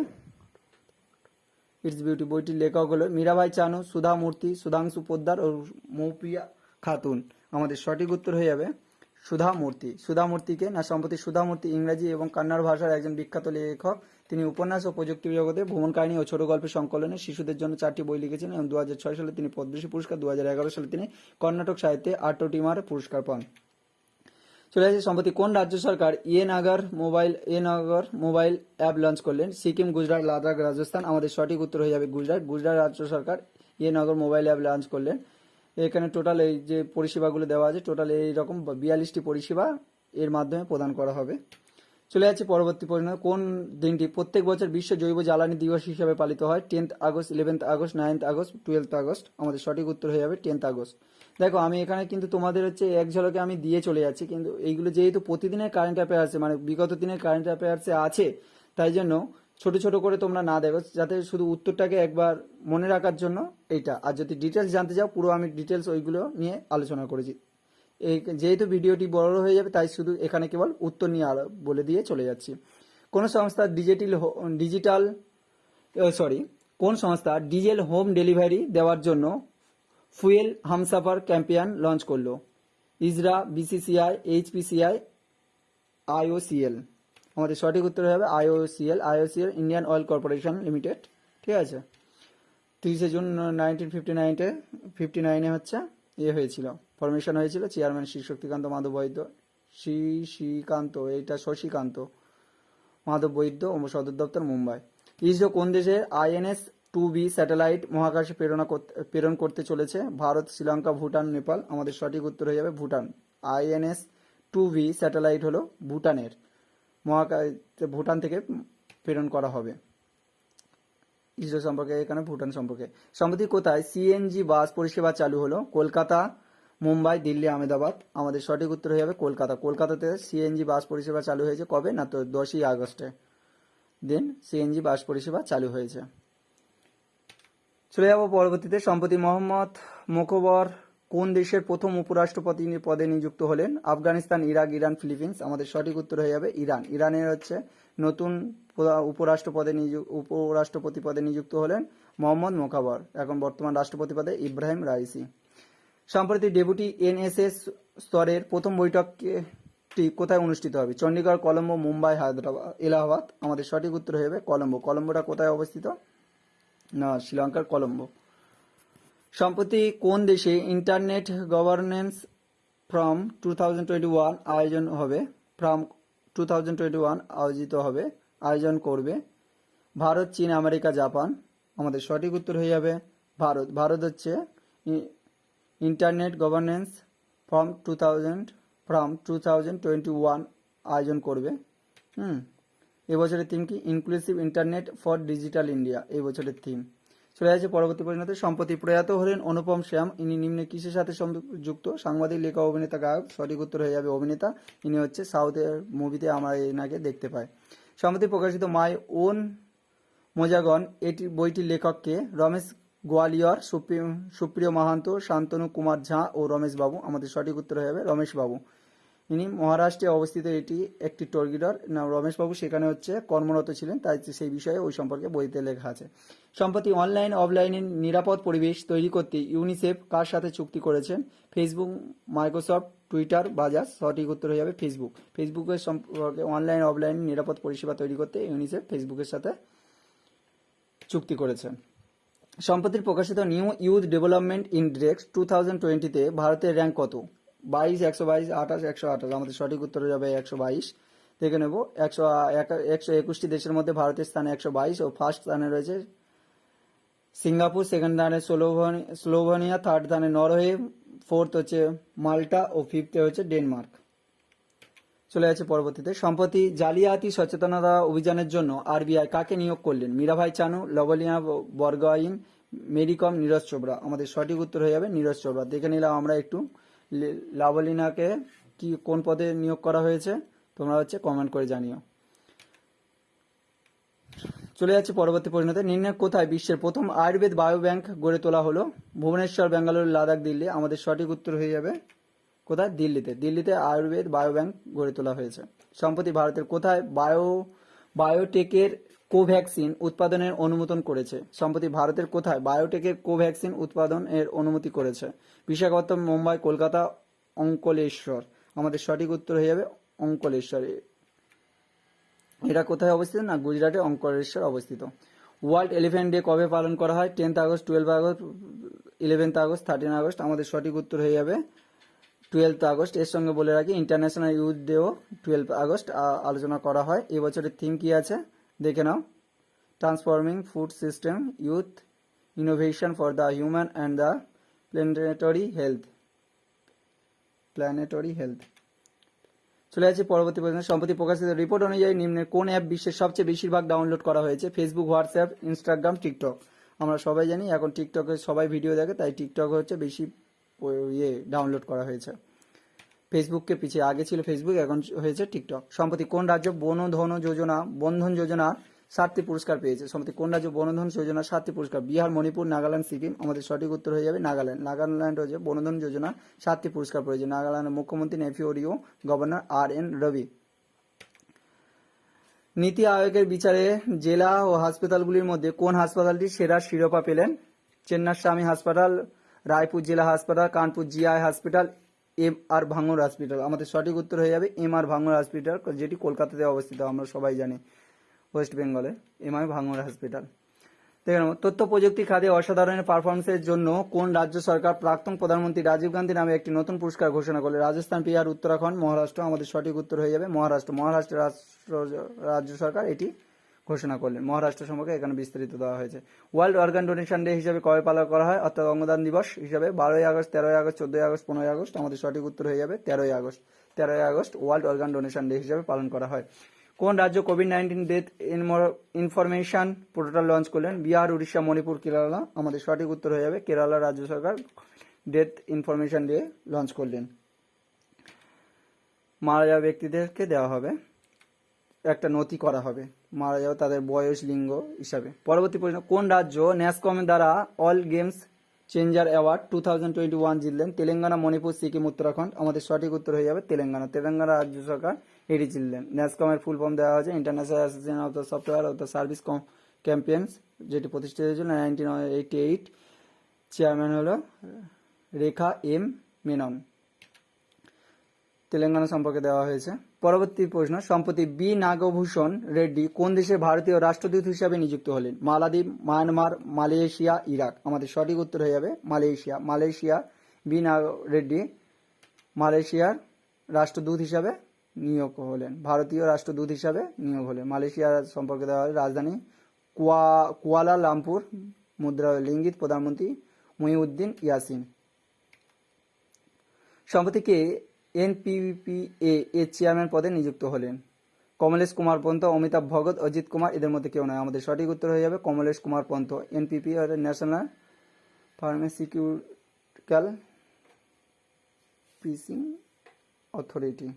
ইটস বিউটি বইটির লেখক হলো মীরাবাই চানু, সুধা মূর্তি, সুধাংশু পোদ্দার ও মৌপিয়া খাতুন। আমাদের সঠিক উত্তর হয়ে যাবে সুধা মূর্তি। সুধা মূর্তিকে না, সম্প্রতি সুধা মূর্তি ইংরেজি এবং কন্নড় ভাষার একজন বিখ্যাত লেখক। তিনি উপন্যাস ও প্রযুক্তি জগতে, ভ্রমণ কাহিনী ও ছোট গল্পের সংকলনে শিশুদের জন্য 4টি বই লিখেছেন এবং 2006 সালে তিনি পদ্মশ্রী পুরস্কার, 2011 সালে তিনি কর্ণাটক সাহিত্যে আর্টোটিমার পুরস্কার পান। চলে আসছে সম্প্রতি কোন রাজ্য সরকার এ-নাগর মোবাইল অ্যাপ লঞ্চ করলেন? সিকিম, গুজরাট, লাদাখ, রাজস্থান। আমাদের সঠিক উত্তর হয়ে যাবে গুজরাট রাজ্য সরকার এ-নাগর মোবাইল অ্যাপ লঞ্চ করলেন। এখানে টোটাল এই যে পরিষেবাগুলো দেওয়া আছে, টোটাল এইরকম 42টি পরিষেবা এর মাধ্যমে প্রদান করা হবে। চলে যাচ্ছে পরবর্তী প্রশ্ন। কোন দিনটি প্রত্যেক বছর বিশ্ব জৈব জ্বালানি দিবস হিসেবে পালিত হয়? 10 আগস্ট, 11 আগস্ট, 9 আগস্ট, 12 আগস্ট। আমাদের সঠিক উত্তর হয়ে যাবে 10 আগস্ট। দেখো আমি এখানে কিন্তু তোমাদের হচ্ছে এক ঝলকে আমি দিয়ে চলে যাচ্ছি, কিন্তু এইগুলো যেহেতু প্রতিদিনের কারেন্ট অ্যাফেয়ার্সে, মানে বিগত দিনের কারেন্ট অ্যাফেয়ার্সে আছে, তাই জন্য ছোট ছোট করে তোমরা না দেখো, যাতে শুধু উত্তরটাকে একবার মনে রাখার জন্য এইটা। আর যদি ডিটেলস জানতে চাও, পুরো আমি ডিটেলস ওইগুলো নিয়ে আলোচনা করেছি। এই যেহেতু ভিডিওটি বড় হয়ে যাবে, তাই শুধু এখানে কেবল উত্তর নিয়ে বলে দিয়ে চলে যাচ্ছি। কোন সংস্থা কোন সংস্থা ডিজেল হোম ডেলিভারি দেওয়ার জন্য ফুয়েল হামসাফার ক্যাম্পেইন লঞ্চ করলো? ইসরা, বিসিসিআই, এইচপিসিআই, আইওসিএল। আমাদের সঠিক উত্তর হবে IOCL Indian oil corporation limited. ঠিক আছে। 30 জুন 1959 হচ্ছে হয়েছিল, ফরমেশন হয়েছিল। চেয়ারম্যান শ্রী শক্তিকান্ত মাধব বৈদ্য, শশীকান্ত মাধব বৈদ্য ও সদর দপ্তর মুম্বাই। ইসরো কোন দেশের INS-2B স্যাটেলাইট মহাকাশে প্রেরণ করতে চলেছে? ভারত, শ্রীলঙ্কা, ভুটান, নেপাল। আমাদের সঠিক উত্তর হয়ে যাবে ভুটান। INS-2B স্যাটেলাইট হলো ভুটানের, ভুটান থেকে প্রেরণ করা হবে। ইসরো সম্পর্কে এখানে ভুটান সম্পর্কে। সম্প্রতি কোথায় CNG বাস পরিষেবা চালু হলো? কলকাতা, মুম্বাই, দিল্লি, আহমেদাবাদ। আমাদের সঠিক উত্তর হয়ে যাবে কলকাতা। কলকাতাতে CNG বাস পরিষেবা চালু হয়েছে কবে? না তো 10ই আগস্টে দিন CNG বাস পরিষেবা চালু হয়েছে। চলে যাব পরবর্তীতে। সম্প্রতি মোহাম্মদ মোকবর কোন দেশের প্রথম উপরাষ্ট্রপতি পদে নিযুক্ত হলেন? Afghanistan, Iraq, Iran, Philippines. আমাদের সঠিক উত্তর হয়ে যাবে ইরান। ইরানের হচ্ছে নতুন উপরাষ্ট্রপতি পদে নিযুক্ত হলেন মোহাম্মদ মোকাবর। এখন বর্তমান রাষ্ট্রপতি পদে ইব্রাহিম রাইসি। সম্প্রতি ডেপুটি NSS স্তরের প্রথম বৈঠকটি কোথায় অনুষ্ঠিত হবে? চণ্ডীগড়, কলম্বো, মুম্বাই, হায়দ্রাবাদ, এলাহাবাদ। আমাদের সঠিক উত্তর হয়ে যাবে কলম্বো। কলম্বোটা কোথায় অবস্থিত? না, শ্রীলঙ্কার কলম্বো। সম্প্রতি কোন দেশে ইন্টারনেট গভর্নেন্স ফ্রম 2021 আয়োজন হবে? ফ্রম 2021 আয়োজন করবে? ভারত, চীন, আমেরিকা, জাপান। আমাদের সঠিক উত্তর হয়ে যাবে ভারত। ভারত হচ্ছে ইন্টারনেট গভর্নেন্স ফ্রম 2021 আয়োজন করবে। এবছরের থিম কি? Inclusive internet for digital India এই বছরের থিম। চলে যাচ্ছে পরবর্তী প্রশ্নতে। সম্প্রতি প্রয়াত হলেন অনুপম শ্যাম। ইনি নিম্নে কিসের সাথে যুক্ত? সাংবাদিক, লেখক, অভিনেতা, গায়ক। সঠিক উত্তর হয়ে যাবে অভিনেতা। ইনি হচ্ছে সাউথের মুভিতে আমরা এনাকে দেখতে পাই। সম্প্রতি প্রকাশিত মাই ওন মোজাগন বইটির লেখককে? রমেশ গোয়ালিয়র, সুপ্রিয় মাহান্ত, শান্তনু কুমার ঝা ও রমেশ বাবু। আমাদের সঠিক উত্তর হয়ে যাবে রমেশ বাবু। ইনি মহারাষ্ট্রে অবস্থিত এটি একটি টর্গিডর। রমেশ বাবু সেখানে হচ্ছে কর্মরত ছিলেন, তাই সেই বিষয়ে ওই সম্পর্কে বইতে লেখা আছে। সম্প্রতি অনলাইন অফলাইনের নিরাপদ পরিবেশ তৈরি করতে ইউনিসেফ কার সাথে চুক্তি করেছেন? Facebook, Microsoft, Twitter, Bajaj. সঠিক উত্তর হয়ে যাবে ফেসবুক। ফেসবুকের সম্পর্কে অনলাইন অফলাইন নিরাপদ পরিষেবা তৈরি করতে ইউনিসেফ ফেসবুকের সাথে চুক্তি করেছে। সম্প্রতি প্রকাশিত নিউ ইউথ ডেভেলপমেন্ট ইন্ডেক্স 2020-তে ভারতের র্যাঙ্ক কত? 22, 122, 28, 128। আমাদের সঠিক উত্তর হয়ে যাবে 122। দেখে নেব। 121টি দেশের মধ্যে ভারতের স্থানে 122 ও ফার্স্ট স্থানে রয়েছে সিঙ্গাপুর, সেকেন্ড স্থানে স্লোভেনিয়া, থার্ড স্থানে নরওয়ে, ফোর্থ হচ্ছে মাল্টা ও ফিফথে হচ্ছে ডেনমার্ক। চলে যাচ্ছে পরবর্তীতে। সম্প্রতি জালিয়াতি সচেতনতা অভিযানের জন্য RBI কাকে নিয়োগ করলেন? মীরাভাই চানু, লবলিনা বরগোহাইন, মেরিকম, নীরজ চোপড়া। আমাদের সঠিক উত্তর হয়ে যাবে নীরজ চোপড়া। দেখে নিলাম আমরা একটু লাবলিনাকে কোন পদে নিয়োগ করা হয়েছে, তোমরা হচ্ছে কমেন্ট করে জানিও। চলে যাচ্ছে পরবর্তী প্রশ্নতে। নিম্নে কোথায় বিশ্বের প্রথম আয়ুর্বেদ বায়ো ব্যাংক গড়ে তোলা হলো? ভুবনেশ্বর, বেঙ্গালুরু, লাদাখ, দিল্লি। আমাদের সঠিক উত্তর হয়ে যাবে কোথায়? দিল্লিতে। দিল্লিতে আয়ুর্বেদ বায়ো ব্যাংক গড়ে তোলা হয়েছে। সম্প্রতি ভারতের কোথায় বায়োটেকের কোভ্যাক্সিন উৎপাদনের অনুমোদন করেছে? সম্প্রতি ভারতের কোথায় বায়োটেকের কোভ্যাক্সিন উৎপাদনের অনুমতি করেছে? বিশাখাপত্তনম, মুম্বাই, কলকাতা, অঙ্কলেশ্বর। আমাদের সঠিক উত্তর হয়ে যাবে অঙ্কলেশ্বর। এটা কোথায় অবস্থিত? না, গুজরাটে অঙ্কলেশ্বর অবস্থিত। ওয়ার্ল্ড এলিফ্যান্ট ডে কবে পালন করা হয়? 10th August, 12th August, 11th August, 13 August. আমাদের সঠিক উত্তর হয়ে যাবে 12th আগস্ট। এর সঙ্গে বলে রাখি ইন্টারন্যাশনাল ইউথ ডেও 12th আগস্ট আলোচনা করা হয়। এবছরের থিম কি আছে দেখে নাও। Transforming food system, youth innovation for the human and the planetary health. চলে যাচ্ছে পরবর্তী প্রশ্ন। সম্প্রতি প্রকাশিত রিপোর্ট অনুযায়ী নিম্নের কোন অ্যাপ বিশ্বের সবচেয়ে বেশিরভাগ ডাউনলোড করা হয়েছে? Facebook, WhatsApp, Instagram, TikTok. আমরা সবাই জানি এখন টিকটকে সবাই ভিডিও দেখে, তাই টিকটক হচ্ছে বেশি ডাউনলোড করা হয়েছে। ফেসবুককে পিছিয়ে, আগে ছিল ফেসবুক, এখন হয়েছে টিকটক। সম্প্রতি কোন রাজ্য বন্ধন যোজনা 7টি পুরস্কার পেয়েছে? সম্প্রতি কোন রাজ্য বনধন যোজনা 7টি পুরস্কার? বিহার, মণিপুর, নাগাল্যান্ড, সিকিম। আমাদের সঠিক উত্তর হয়ে যাবে নাগাল্যান্ড। নাগাল্যান্ড হচ্ছে বনধন যোজনা 7টি পুরস্কার পেয়েছে। নাগাল্যান্ডের মুখ্যমন্ত্রী নেফিউ রিও, গভর্নর RN রবি। নীতি আয়োগের বিচারে জেলা ও হাসপাতালগুলির মধ্যে কোন হাসপাতালটি সেরা শিরোপা পেলেন? চেন্নাস্বামী হাসপাতাল, রায়পুর জেলা হাসপাতাল, কানপুর GI হসপিটাল, MR ভাঙড় হসপিটাল। আমাদের সঠিক উত্তর হয়ে যাবে MR ভাঙড় হসপিটাল, যেটি কলকাতাতে অবস্থিত, আমরা সবাই জানি, ওয়েস্ট বেঙ্গলে MR ভাঙড় হসপিটাল। দেখুন, তথ্য প্রযুক্তি খাতে অসাধারণ পারফরমেন্সের জন্য কোন রাজ্য সরকার প্রাক্তন প্রধানমন্ত্রী রাজীব গান্ধী নামে একটি নতুন পুরস্কার ঘোষণা করলো? রাজস্থান, বিহার, উত্তরাখণ্ড, মহারাষ্ট্র। আমাদের সঠিক উত্তর হয়ে যাবে মহারাষ্ট্র। মহারাষ্ট্র রাজ্য সরকার এটি ঘোষণা করলেন। মহারাষ্ট্র সম্পর্কে এখানে বিস্তারিত দেওয়া হয়েছে। ওয়ার্ল্ড অর্গান ডোনেশন ডে হিসেবে কবে পালন করা হয়? অর্থাৎ অঙ্গদান দিবস হিসাবে 12ই আগস্ট, 13ই আগস্ট, 14ই আগস্ট, 15ই আগস্ট। আমাদের সঠিক উত্তর হয়ে যাবে 13ই আগস্ট। 13ই August world organ donation day হিসাবে পালন করা হয়। কোন রাজ্য কোভিড-19 ডেথ ইনফরমেশন পোর্টাল লঞ্চ করলেন? বিহার, উড়িষ্যা, মণিপুর, কেরালা। আমাদের সঠিক উত্তর হয়ে যাবে কেরালা রাজ্য সরকার ডেথ ইনফরমেশন ডে লঞ্চ করলেন। মারা যাওয়া ব্যক্তিদেরকে দেওয়া হবে, একটা নথি করা হবে মারা যাওয়া তাদের বয়স, লিঙ্গ হিসাবে। পরবর্তী প্রশ্ন, কোন রাজ্য ন্যাসকমের দ্বারা অল গেমস চেঞ্জার অ্যাওয়ার্ড 2021 জিতলেন? তেলেঙ্গানা, মণিপুর, সিকিম, উত্তরাখণ্ড। আমাদের সঠিক উত্তর হয়ে যাবে তেলেঙ্গানা। তেলেঙ্গানা রাজ্য সরকার এটি জিতলেন। ন্যাসকমের ফুল ফর্ম দেওয়া হয়েছে international association of the software of the service companies, যেটি প্রতিষ্ঠিত হয়েছিল 1988। চেয়ারম্যান হলো রেখা এম মেনন। তেলেঙ্গানা সম্পর্কে দেওয়া হয়েছে। পরবর্তী প্রশ্ন, সম্প্রতি বি নাগভূষণ রেড্ডি কোন দেশে ভারতীয় রাষ্ট্রদূত হিসাবে নিযুক্ত হলেন? মালদ্বীপ, মায়ানমার, মালয়েশিয়া, ইরাক। আমাদের সঠিক উত্তর হয়ে যাবে মালয়েশিয়া। মালয়েশিয়া বি নাগ রেড্ডি মালয়েশিয়ার রাষ্ট্রদূত হিসাবে নিয়োগ হলেন, ভারতীয় রাষ্ট্রদূত হিসাবে নিয়োগ হলেন। মালয়েশিয়ার সম্পর্কে দেওয়া হয় রাজধানী কুয়ালালামপুর, মুদ্রা লিঙ্গিত, প্রধানমন্ত্রী মহিউদ্দিন ইয়াসিন। সম্প্রতি কে এনপিপিএ এর চেয়ারম্যান পদে নিযুক্ত হলেন? কমলেশ কুমার পন্ত, অমিতাভ ভগত, অজিত কুমার। এদের মধ্যে কেউ নয়। আমাদের সঠিক উত্তর হয়ে যাবে Kamlesh Kumar Pant. NPP national pharmaceutical pricing authority.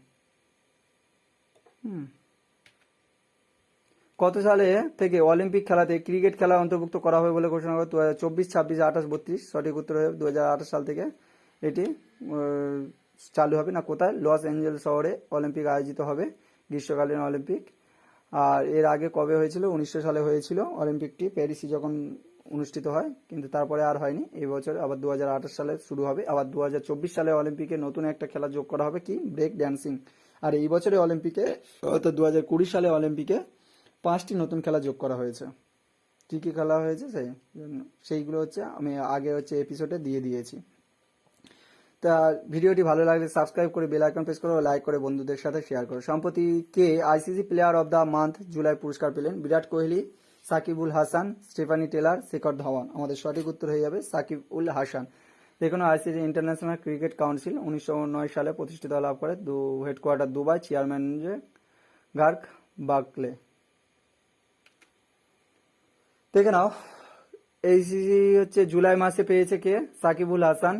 কত সালে থেকে অলিম্পিক খেলাতে ক্রিকেট খেলা অন্তর্ভুক্ত করা হবে বলে ঘোষণা করে? 2024, 26, 28, 32। সঠিক উত্তর হয়ে যাবে 2028 সাল থেকে এটি চালু হবে। না কোথায়? লস অ্যাঞ্জেলস শহরে অলিম্পিক আয়োজিত হবে, গ্রীষ্মকালীন অলিম্পিক। আর এর আগে কবে হয়েছিল? 1900 সালে হয়েছিল অলিম্পিকটি, প্যারিসে যখন অনুষ্ঠিত হয়, কিন্তু তারপরে আর হয়নি। এই বছর আবার 2028 সালে শুরু হবে। আবার 2024 সালে অলিম্পিকে নতুন একটা খেলা যোগ করা হবে, কি? Break dancing. আর এই বছরে অলিম্পিকে অর্থাৎ 2020 সালে অলিম্পিকে 5টি নতুন খেলা যোগ করা হয়েছে। কী কী খেলা হয়েছে সেইগুলো হচ্ছে আমি আগে এপিসোডে দিয়ে দিয়েছি। তা ভিডিওটি ভালো লাগলে সাবস্ক্রাইব করে বেল আইকন প্রেস করো, লাইক করে বন্ধুদের সাথে শেয়ার করো। সম্প্রতি কে ICC player of the month July পুরস্কার পেলেন? Virat Kohli, Sakibul Hasan, Stephanie Taylor, Shikhar Dhawan. আমাদের সঠিক উত্তর হয়ে যাবে সাকিবুল হাসান। দেখুন, আইসিসি ইন্টারন্যাশনাল ক্রিকেট কাউন্সিল 1909 সালে প্রতিষ্ঠিত লাভ করে, হেডকোয়ার্টার দুবাই, চেয়ারম্যান গার্ক বাকলে। দেখে নাও, এইসিসি জুলাই মাসে পেয়েছে কে? সাকিবুল হাসান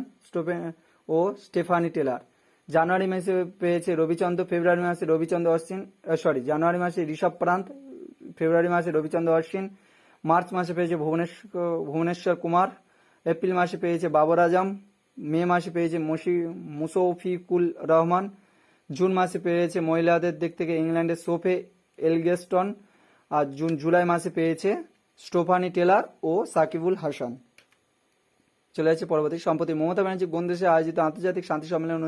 ও স্টেফানি টেলার। জানুয়ারি মাসে পেয়েছে রবিচন্দ্র, ফেব্রুয়ারি মাসে রবিচন্দ্র অশ্বিন, জানুয়ারি মাসে ঋষভ পান্ত, ফেব্রুয়ারি মাসে রবিচন্দ্র অশ্বিন, মার্চ মাসে পেয়েছে ভুবনেশ্বর কুমার, এপ্রিল মাসে পেয়েছে বাবর আজম, মে মাসে পেয়েছে মুশফিকুর রহমান, জুন মাসে পেয়েছে মহিলাদের দিক থেকে ইংল্যান্ডের সোফে এলগেস্টন, আর জুলাই মাসে পেয়েছে স্টেফানি টেলার ও সাকিবুল হাসান। চলে যাচ্ছে পরবর্তী। সম্প্রতি মমতা ব্যানার্জি কোন দেশে আয়োজিত আন্তর্জাতিক শান্তি সম্মেলন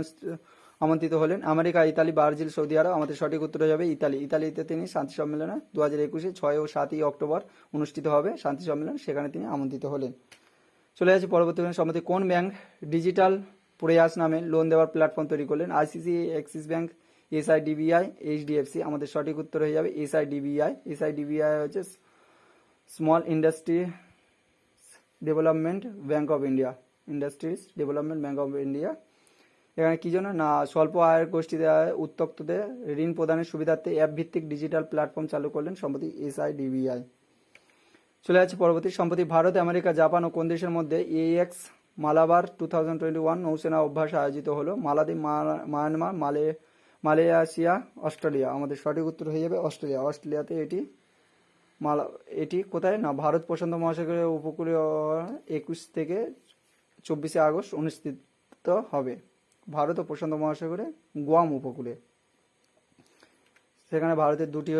আমন্ত্রিত হলেন? আমেরিকা, ইতালি, ব্রাজিল, সৌদি আরব। আমাদের সঠিক উত্তর হয়ে যাবে ইতালি। ইতালিতে তিনি শান্তি সম্মেলনে 2021 6 ও 7 অক্টোবর অনুষ্ঠিত হবে শান্তি সম্মেলন, সেখানে তিনি আমন্ত্রিত হলেন। চলে যাচ্ছে পরবর্তী। সম্প্রতি কোন ব্যাংক ডিজিটাল প্রয়াস নামে লোন দেওয়ার প্ল্যাটফর্ম তৈরি করলেন? ICC, Axis bank, SIDBI, HDFC. আমাদের সঠিক উত্তর হয়ে যাবে এসআইডিবিআই। এসআইডিবিআই হচ্ছে small industry development bank of India, industries development bank of India. এখানে কি জন্য? না স্বল্প আয়ের গোষ্ঠীদের উদ্যোক্তাদের ঋণ প্রদানের সুবিধার্থে অ্যাপ ভিত্তিক ডিজিটাল প্ল্যাটফর্ম চালু করলেন সম্প্রতি এসআইডিবিআই। চলে যাচ্ছে পরবর্তী। সম্প্রতি ভারত, আমেরিকা, জাপান ও কোন দেশের মধ্যে এএক্স মালাবার 2021 নৌসেনা অভ্যাস আয়োজিত হলো? মালদ্বীপ, মায়ানমার, মালয়েশিয়া, অস্ট্রেলিয়া। আমাদের সঠিক উত্তর হয়ে যাবে অস্ট্রেলিয়া। অস্ট্রেলিয়াতে এটি কোথায়? না ভারত প্রশান্ত মহাসাগরের উপকূলীয় 21 থেকে 24 আগস্ট অনুষ্ঠিত হবে, ভারত ও প্রশান্ত মহাসাগরে গুয়াম উপকূলে। সেখানে ভারতের দুটি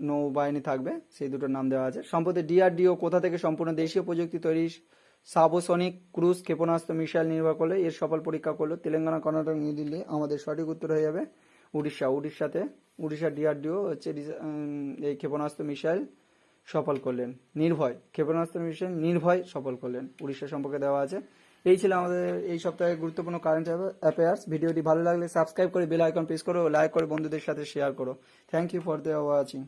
নৌবাহিনী থাকবে, সেই দুটোর নাম দেওয়া আছে। সম্প্রতি ডিআরডিও কোথা থেকে সম্পূর্ণ দেশীয় প্রযুক্তি তৈরি সাবসনিক ক্রুজ ক্ষেপণাস্ত্র মিসাইল নির্ভর করলে এর সফল পরীক্ষা করলো? তেলেঙ্গানা, কর্ণাটক, নিউ দিল্লি। আমাদের সঠিক উত্তর হয়ে যাবে উড়িষ্যা। উড়িষ্যা ডিআরডিও এই ক্ষেপণাস্ত্র মিসাইল সফল করলেন। নির্ভয় ক্ষেপণাস্ত্র মিশন নির্ভয় সফল করলেন। উড়িষ্যা সম্পর্কে দেওয়া আছে। এই ছিল আমাদের এই সপ্তাহের গুরুত্বপূর্ণ কারেন্ট অ্যাফেয়ার্স। ভিডিওটি ভালো লাগলে সাবস্ক্রাইব করে বেল আইকন প্রেস করো, লাইক করে বন্ধুদের সাথে শেয়ার করো। Thank you for the watching.